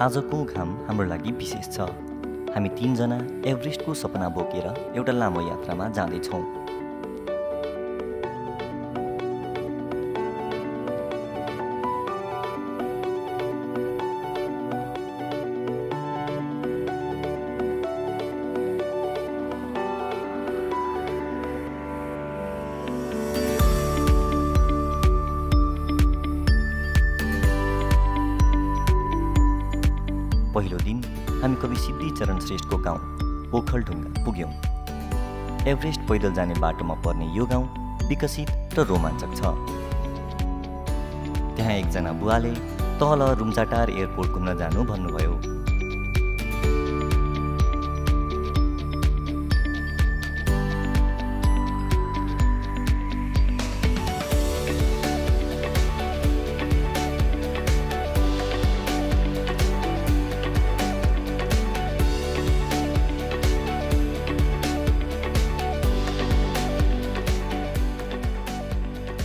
आजको घाम हाम्रो लागि विशेष छ। हामी 3 जना एभरेस्टको सपना बोकेर एउटा लामो यात्रामा जाँदैछौँ। पहिलो दिन हामी कवि सिद्धि चरण श्रेष्ठको गाउँ पोखल ढुङ्गा पुग्यौँ। एभरेस्ट पैदल जाने बाटोमा पर्ने यो गाउँ विकसित र रोमाञ्चक छ। त्यहाँ एकजना बुवाले तल रुम्जाटार एयरपोर्ट घुम्न जानु भन्नुभयो।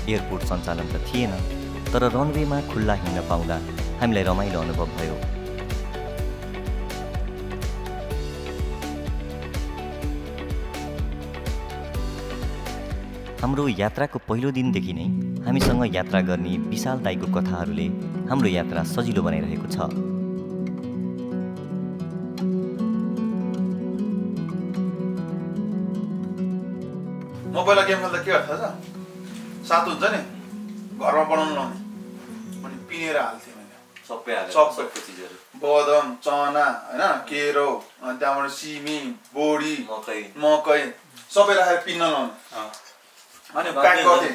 एयरपोर्ट सञ्चालन त थिएन, तर रनवेमा खुल्ला हिँड्न पाउँदा हामीलाई रमाइलो अनुभव भयो। हाम्रो यात्राको पहिलो दिनदेखि नै हामीसँग यात्रा गर्ने विशाल दाइको कथाहरूले हाम्रो यात्रा सजिलो बनाइरहेको छ। म पहिला गेम खेल्दा के गर्छ सात हुन्छ नि घरमा बनाउनु लाउने अनि पिनेर हाल्थेँ मैले सबै चिजहरू बदम चना हैन केरो अनि त्यहाँबाट सिमी बोडी मकै सबै राखेर पिन्न लाउने अनि प्याक गर्थेँ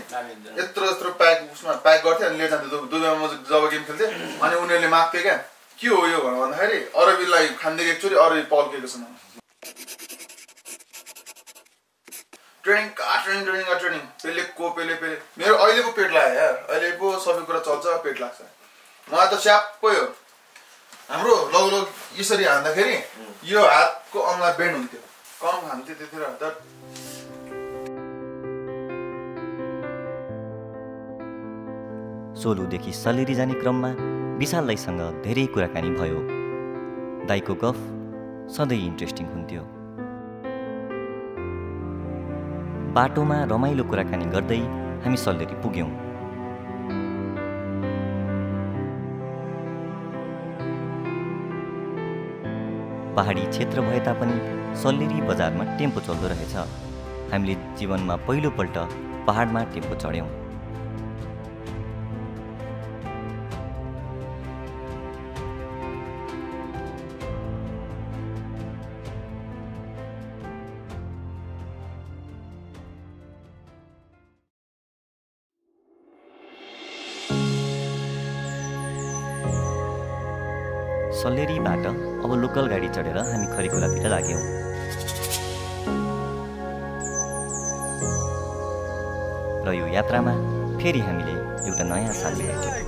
यत्रो प्याक उसमा प्याक गर्थेँ अनि लिएर जान्थेँ। दुबईमा म जब गेम खेल्थेँ अनि उनीहरूले माग्थेँ क्या के हो यो भनेर भन्दाखेरि अरबीलाई खानदेखि एकचोटि अरबी पल्केको छ। ट्रेनिङ पेले मेरो अहिलेको पेट लाग्यो यार। अहिलेको सबै कुरा चल्छ, पेट लाग्छ। मलाई त स्याप्पै हो। हाम्रो लौ यसरी हान्दाखेरि यो हातको औँला बेन्ड हुन्थ्यो, कम खान्थ्यो त्यतिखेर। सोलुदेखि सलेरी जाने क्रममा विशाल दाइसँग धेरै कुराकानी भयो। दाइको गफ सधैँ इन्ट्रेस्टिङ हुन्थ्यो। बाटोमा रमाइलो कुराकानी गर्दै हामी सल्लेरी पुग्यौँ। पहाडी क्षेत्र भए तापनि सल्लेरी बजारमा टेम्पो चल्दो रहेछ। हामीले जीवनमा पहिलोपल्ट पहाडमा टेम्पो चढ्यौँ। सल्लेरीबाट अब लोकल गाडी चढेर हामी खरिखोलातिर लाग्यौँ। र यो यात्रामा फेरि हामीले एउटा नयाँ साथी भेट्यौँ।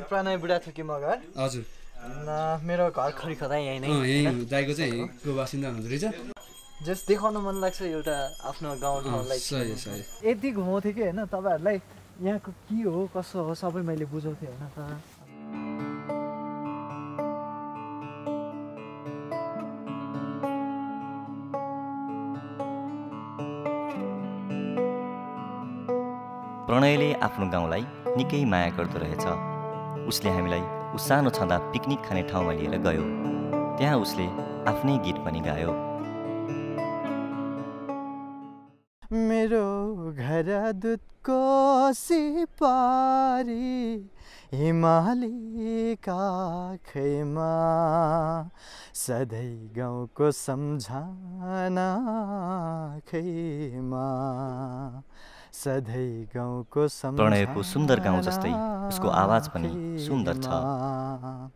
प्रणय बुढाथोकीमा घर। हजुर मेरो घर खरिखोला यहीँ नै। दाइको चाहिँ यहीँको बासिन्दा हुँदो रहेछ। जस्ट देखाउन मन लाग्छ एउटा आफ्नो गाउँ ठाउँलाई। यति घुमाउँथेँ कि होइन तपाईँहरूलाई यहाँको के हो कसो हो सबै मैले बुझाउँथेँ होइन त। प्रणयले आफ्नो गाउँलाई निकै माया गर्दो रहेछ। उसले हामीलाई सानो छँदा पिकनिक खाने ठाउँमा लिएर गयो। त्यहाँ उसले आफ्नै गीत पनि गायो। मेरो घर दुधको सिपारी हिमाली काखैमा सधैँ गाउँको सम्झना खैमा सधैँ गाउँको सम्झना। प्रणयको सुन्दर गाउँ जस्तै उसको आवाज पनि सुन्दर छ।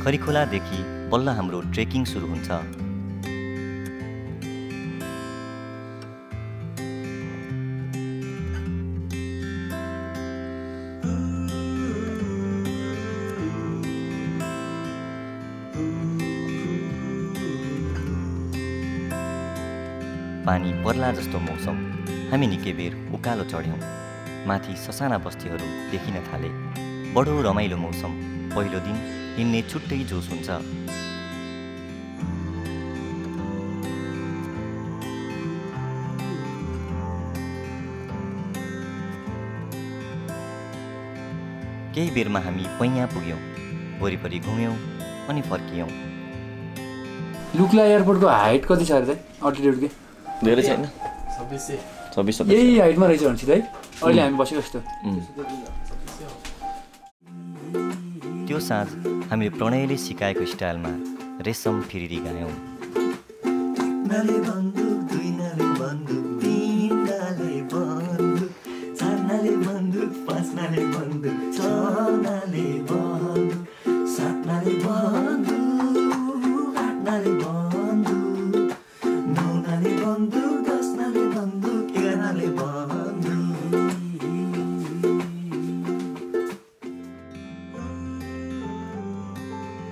खरिखोलादेखि बल्ल हाम्रो ट्रेकिङ सुरु हुन्छ। पानी पर्ला जस्तो मौसम। हामी निकै बेर उकालो चढ्यौँ। माथि ससाना बस्तीहरू देखिन थाले। बडो रमाइलो मौसम। पहिलो दिन हिँड्ने छुट्टै जोस हुन्छ। केही बेरमा हामी पैया पुग्यौँ। वरिपरि घुम्यौँ अनि फर्कियौँ। लुक्ला एयरपोर्टको हाइट कति छ अरे अल्टिट्युड के धेरै छैन, 26 यही हाइटमा रहेछ भनेपछि है अहिले हामी बसेको जस्तो। त्यो साँझ हामीले प्रणयले सिकाएको स्टाइलमा रेशम फिरिरी गायौँ।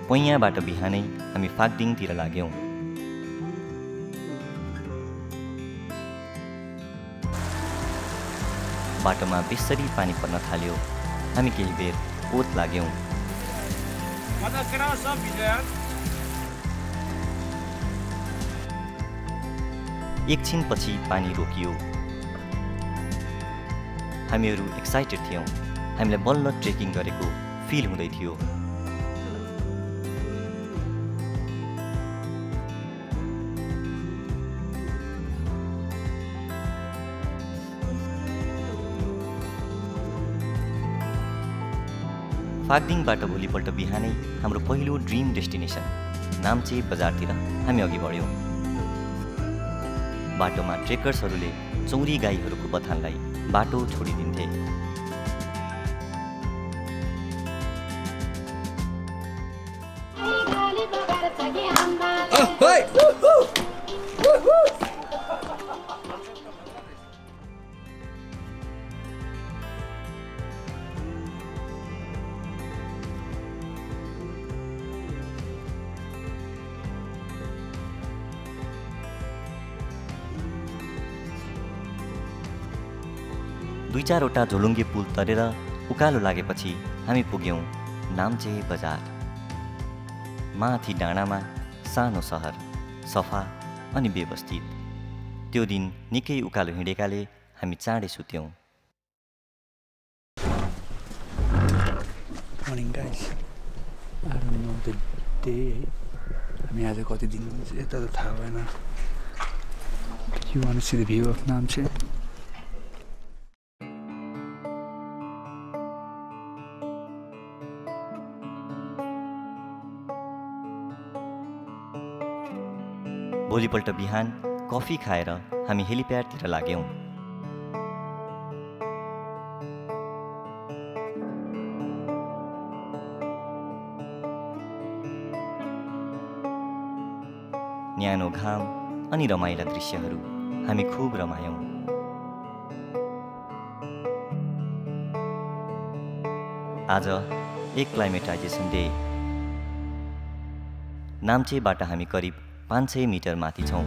पैयाबाट बिहानै हामी फाक्दिङतिर लाग्यौँ। बाटोमा बेसरी पानी पर्न थाल्यो। हामी केही बेर ओत लाग्यौँ। एकछिनपछि पानी रोकियो। हामीहरू एक्साइटेड थियौँ। हामीलाई बल्ल ट्रेकिङ गरेको फिल हुँदै थियो। फाक्दिङबाट भोलिपल्ट बिहानै हाम्रो पहिलो ड्रिम डेस्टिनेसन नाम्चे बजारतिर हामी अघि बढ्यौँ। बाटोमा ट्रेकर्सहरूले चौरी गाईहरूको बथानलाई बाटो छोडिदिन्थे। दुई चारवटा झोलुङ्गे पुल तरेर उकालो लागेपछि हामी पुग्यौँ नाम्चे बजार। माथि डाँडामा सानो सहर, सफा अनि व्यवस्थित। त्यो दिन निकै उकालो हिँडेकाले हामी चाँडै सुत्यौँ। Morning guys, I don't know the day है। हामी आज कति दिन यता त थाहा भएन। You want to see the view of Namche? भोलिपल्ट बिहान कफी खाएर हामी हेलिप्याडतिर लाग्यौँ। न्यानो घाम अनि रमाइला दृश्यहरू हामी खुब रमायौँ। आज एक क्लाइमेटाइजेसन डे। नाम्चेबाट हामी करिब 500 मिटर माथि छौँ।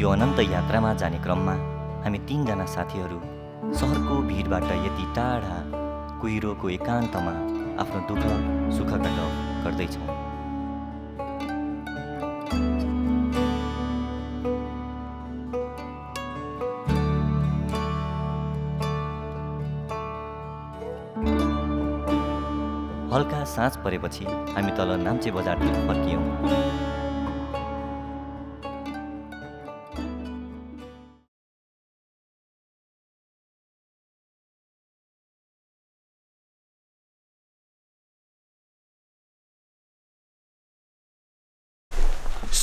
यो अनन्त यात्रामा जाने क्रममा हामी 3 जना साथीहरू सहरको भिडबाट यति टाढा कुहिरोको एकान्तमा आफ्नो दुःख सुखका गफ गर्दैछौँ। हल्का साँझ परेपछि हामी तल नाम्चे बजारतिर फर्कियौँ।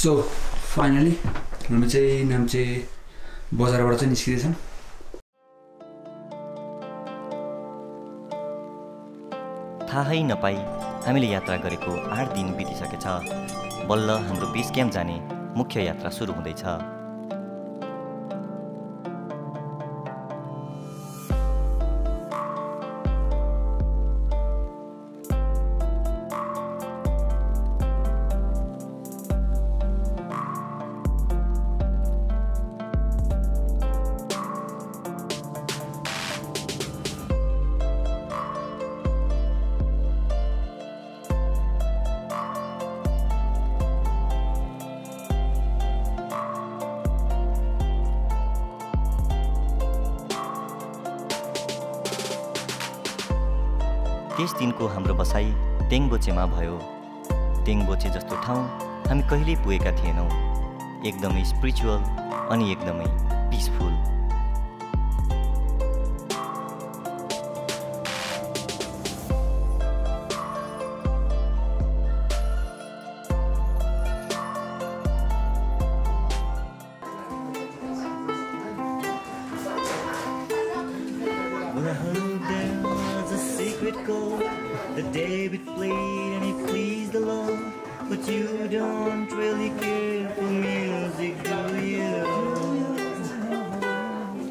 सो फाइनली हामी चाहिँ नाम्चे बजारबाट चाहिँ निस्किँदैछौँ। थाहै नपाई हामीले यात्रा गरेको 8 दिन बितिसकेछ। बल्ल हाम्रो बेस क्याम्प जाने मुख्य यात्रा सुरु हुँदैछ। त्यस दिनको हाम्रो बसाइ तेङबोचेमा भयो। तेङबोचे जस्तो ठाउँ हामी कहिल्यै पुगेका थिएनौँ। एकदमै स्पिरिचुअल अनि एकदमै peaceful. The David played and it pleased the Lord, but you don't really care for music, do you? It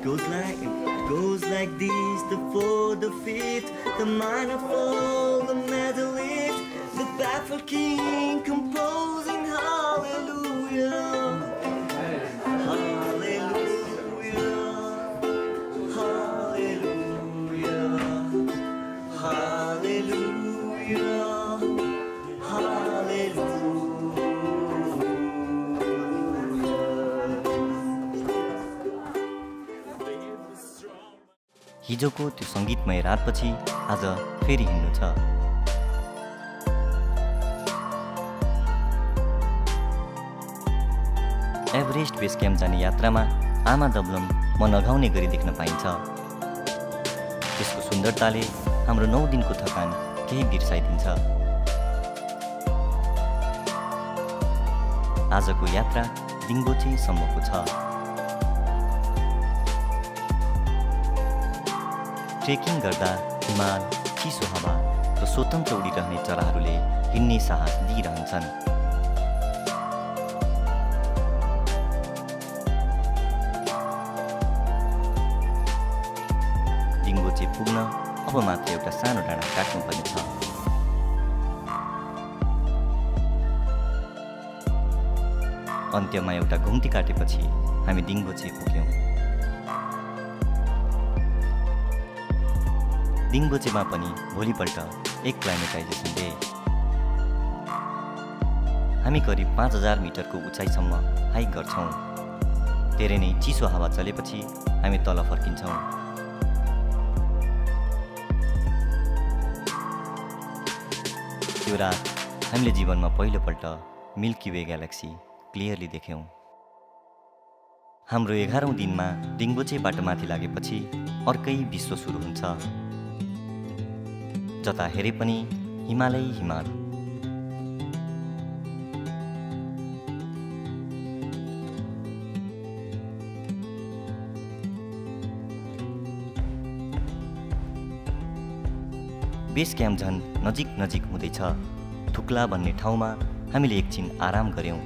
goes like this: the fourth, the fifth, the minor fall, the major lift, the baffled king composing hallelujah. हिजोको त्यो सङ्गीतमय रातपछि आज फेरि हिँड्नु छ। Everest base camp जाने यात्रामा आमा दब्लम म नघाउने गरी देख्न पाइन्छ। त्यसको सुन्दरताले हाम्रो 9 दिनको थकान केही बिर्साइदिन्छ। आजको यात्रा दिङबोचेसम्मको छ। ट्रेकिङ गर्दा हिमाल, चिसो हावा र स्वतन्त्र उडिरहने चराहरूले हिँड्ने साहस दिइरहन्छन्। दिङबोचे पुग्न अब मात्र एउटा सानो डाँडा काट्नुपर्ने छ। अन्त्यमा एउटा घुम्ती काटेपछि हामी दिङबोचे पुग्यौँ। दिङबोचेमा पनि भोलिपल्ट एक क्लाइमेटाइजेसन डे। हामी करिब 5000 मिटरको उचाइसम्म हाइक गर्छौँ। धेरै नै चिसो हावा चलेपछि हामी तल फर्किन्छौँ। त्यो रात हामीले जीवनमा पहिलोपल्ट मिल्की वे ग्यालेक्सी क्लियरली देख्यौँ। हाम्रो 11औं दिनमा दिङबोचेबाट माथि लागेपछि अर्कै विश्व सुरु हुन्छ। जता हेरे पनि हिमालै हिमाल। बेस क्याम्प झन् नजिक नजिक हुँदैछ। थुक्ला भन्ने ठाउँमा हामीले एकछिन आराम गर्यौँ।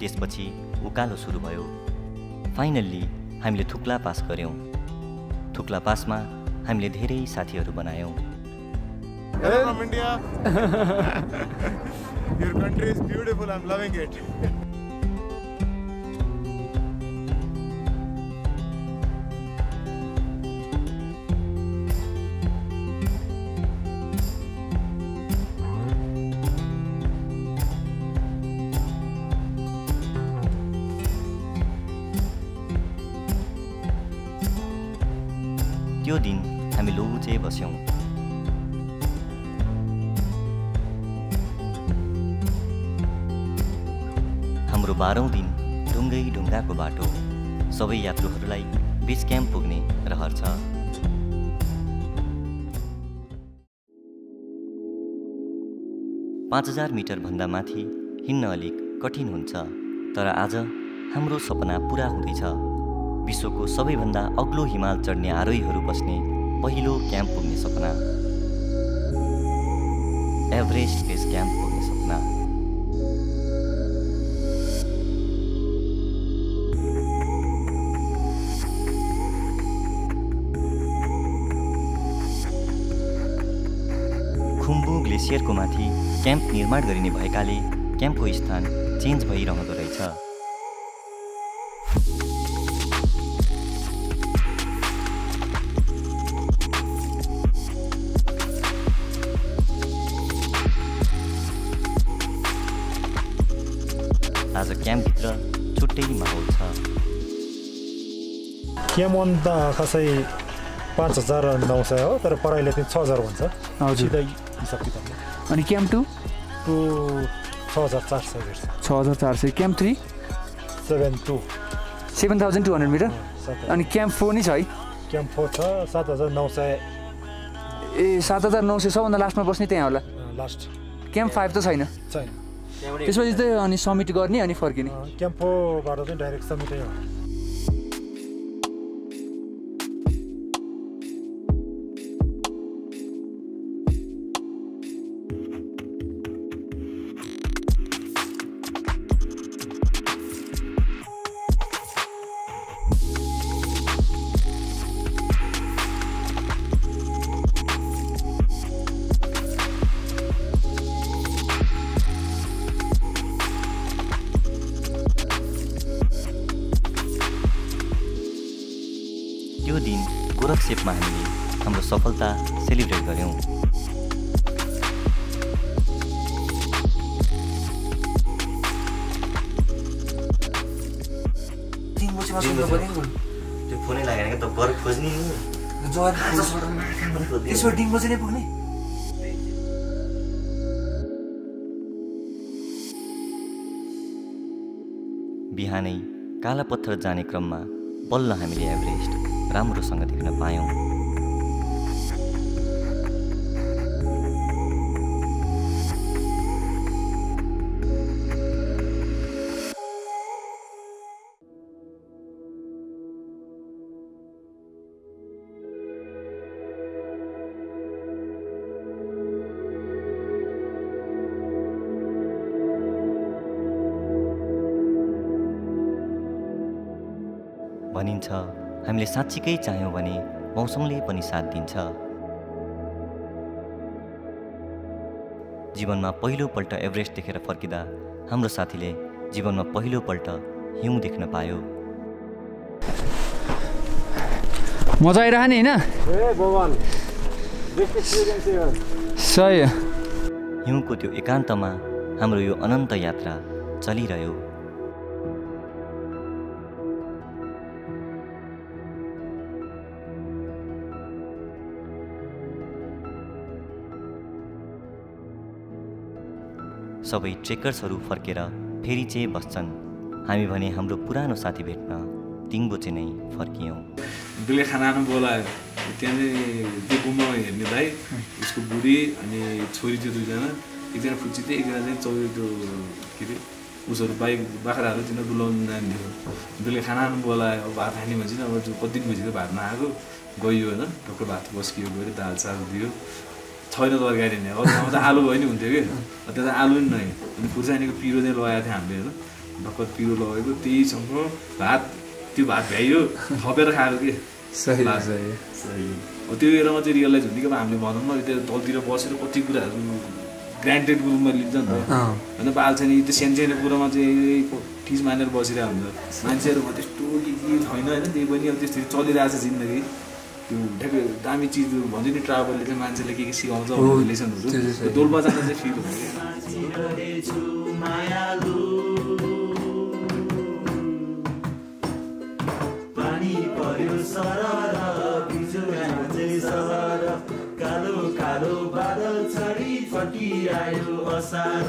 त्यसपछि उकालो सुरु भयो। फाइनल्ली हामीले थुक्ला पास गर्यौँ। थुक्ला पासमा हामीले धेरै साथीहरू बनायौँ। Hello from India. Your country is beautiful. I'm loving it. त्यो दिन हामी लोबुचे बस्यौँ। हाम्रो 12औं दिन ढुङ्गै ढुङ्गाको बाटो। सबै यात्रुहरूलाई बेस क्याम्प पुग्ने रहर छ। पाँच 5000 मिटरभन्दा माथि हिँड्न अलिक कठिन हुन्छ। तर आज हाम्रो सपना पुरा हुँदैछ। विश्वको सबैभन्दा अग्लो हिमाल चढ्ने आरोहीहरू बस्ने पहिलो क्याम्प पुग्ने सपना। एभरेस्ट बेस क्याम्प पुग्ने सपना। खुम्बु ग्लेसियरको माथि क्याम्प निर्माण गरिने भएकाले क्याम्पको स्थान चेन्ज भइरहँदो रहेछ। आज क्याम्पभित्र छुट्टै माहौल छ। क्याम्प 1 त खासै 5,900 हो, तर पढाइले चाहिँ 6,000 भन्छ। हजुर सिधै हिसाब किताबले। अनि क्याम्प 2 टु 6,400 गर्छ। 6,400। Camp 3 7,200 metre. अनि क्याम्प 4 नि छ है? क्याम्प 4 छ 7,900। ए 7,900 सबभन्दा लास्टमा बस्ने त्यहाँ होला लास्ट। क्याम्प 5 त छैन? छैन। त्यसपछि चाहिँ अनि समिट गर्ने अनि फर्किने? क्याम्प 4 बाट चाहिँ डाइरेक्ट समिटै हो। त्यो दिन गोरखसेपमा हामीले हाम्रो सफलता सेलिब्रेट गऱ्यौँ। त्यो फोनै लागेन क्या त गर खोज्ने नि त्यसो डिङ्गो चाहिँ नै पुग्ने। बिहानै काला पत्थर जाने क्रममा बल्ल हामीले एभरेस्ट राम्रोसँग देख्न पायौँ। भनिन्छ हामीले साँच्चीकै चाह्यौँ भने मौसमले पनि साथ दिन्छ। जीवनमा पहिलोपल्ट एभरेस्ट देखेर फर्किँदा हाम्रो साथीले जीवनमा पहिलोपल्ट हिउँ देख्न पायो। मजा आइरह नि होइन? सही। हिउँको त्यो एकान्तमा हाम्रो यो अनन्त यात्रा चलिरह्यो। सबै ट्रेकर्सहरू फर्केर फेरि चाहिँ बस्छन्। हामी भने हाम्रो पुरानो साथी भेट्न तिङबोचे नै फर्कियौँ। बेलुका खाना खानु बोलायो। त्यहाँ चाहिँ त्यो गुम्बा हेर्ने भाइ, उसको बुढी अनि छोरी थियो 2 जना। एकजना फुच्ची थियो, एकजना चाहिँ त्यो के अरे उसहरू बाइक बाख्राहरू तिनीहरू डुलाउनु जाने थियो। बेलुका खाना खानु बोलायो। अब भात खाने भन्छ अब कति दिन भइसक्यो भात नआएको। गयो होइन टक्क भात बस्कियो, गयो दाल चाल दियो। छैन तरकारी नै, अब ठाउँमा त आलु भयो नि हुन्थ्यो कि त्यहाँ त आलु नि नै। अनि खुर्सानीको पिरो चाहिँ लगाएको थियो हामीले होइन। भर्खर पिरो लगेको त्यहीसँग भात, त्यो भात भ्याइयो थपेर खाएको कि। सही। अब त्यो बेलामा चाहिँ रियलाइज हुन्थ्यो कि अब हामीले भनौँ न त्यो तलतिर बसेर कति कुराहरू ग्रान्टेडको रूपमा लिन्छ नि त होइन। बाल छैन त्यो सानो कुरामा चाहिँ ठिस मानेर बसिरहेको हुन्छ। मान्छेहरूमा त्यस्तो के छैन होइन। त्यही पनि अब त्यस्तो चलिरहेको छ जिन्दगी। त्यो ठ्याक्कै दामी चिज भन्छ नि ट्राभलले चाहिँ मान्छेले के सिकाउँछ भन्ने लेसनहरू डोल्पा जाँदा चाहिँ फिल हुन्छ। पानी पर्यो सरर कालो कालो बादल छडी फटिआयो असार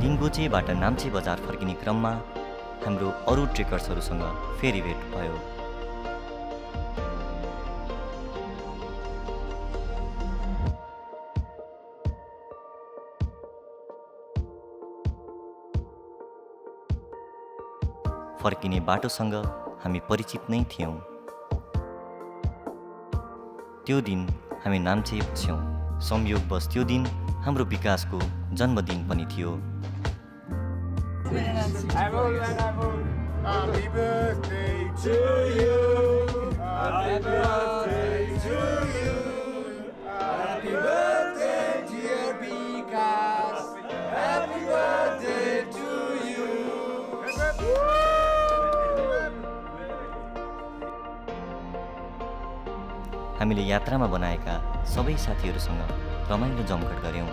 डिङ्गोचेबाट नाम्चे बजार फर्किने क्रममा हाम्रो अरू ट्रेकर्सहरूसँग फेरि भेट भयो। फर्किने बाटोसँग हामी परिचित नै थियौँ। त्यो दिन हामी नाम्चे बस्यौँ। संयोगवश त्यो दिन हाम्रो विकासको जन्मदिन पनि थियो। Happy birthday to you. Happy birthday to you. Happy birthday, dear Bikash. Happy birthday to you. हामीले यात्रामा बनाएका सबै साथीहरूसँग रमाइलो जमघट गर्यौं।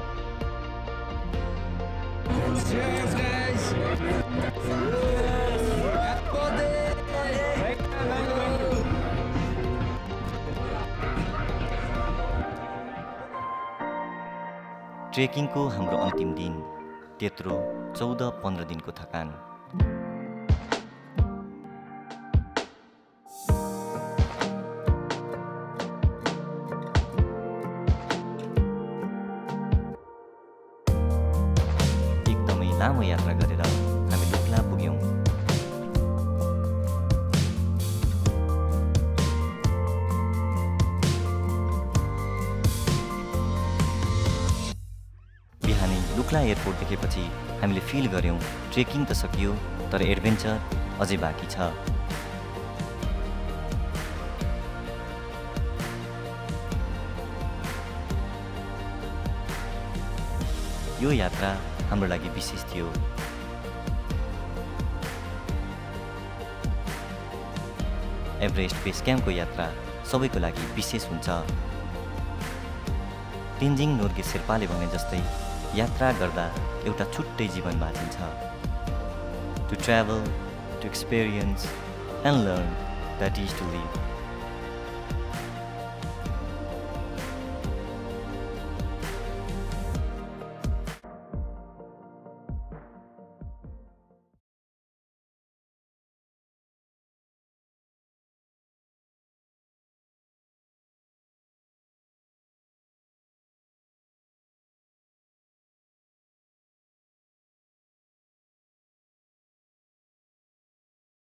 ट्रेकिङको हाम्रो अन्तिम दिन, त्यत्रो 14-15 दिनको थकान। एकदमै लामो यात्रा गरेर हामी लुक्ला पुग्यौं। लुक्ला एयरपोर्ट देखेपछि हामीले फिल गर्यौं ट्रेकिङ त सकियो, तर एडभेन्चर अझै बाँकी छ। यो यात्रा हाम्रो लागि विशेष थियो। एभरेस्ट बेस क्याम्पको यात्रा सबैको लागि विशेष हुन्छ। तेन्जिङ नोर्गे शेर्पाले भने जस्तै यात्रा गर्दा एउटा छुट्टै जीवन बाँचिन्छ। To travel, to experience and learn, that is to leave.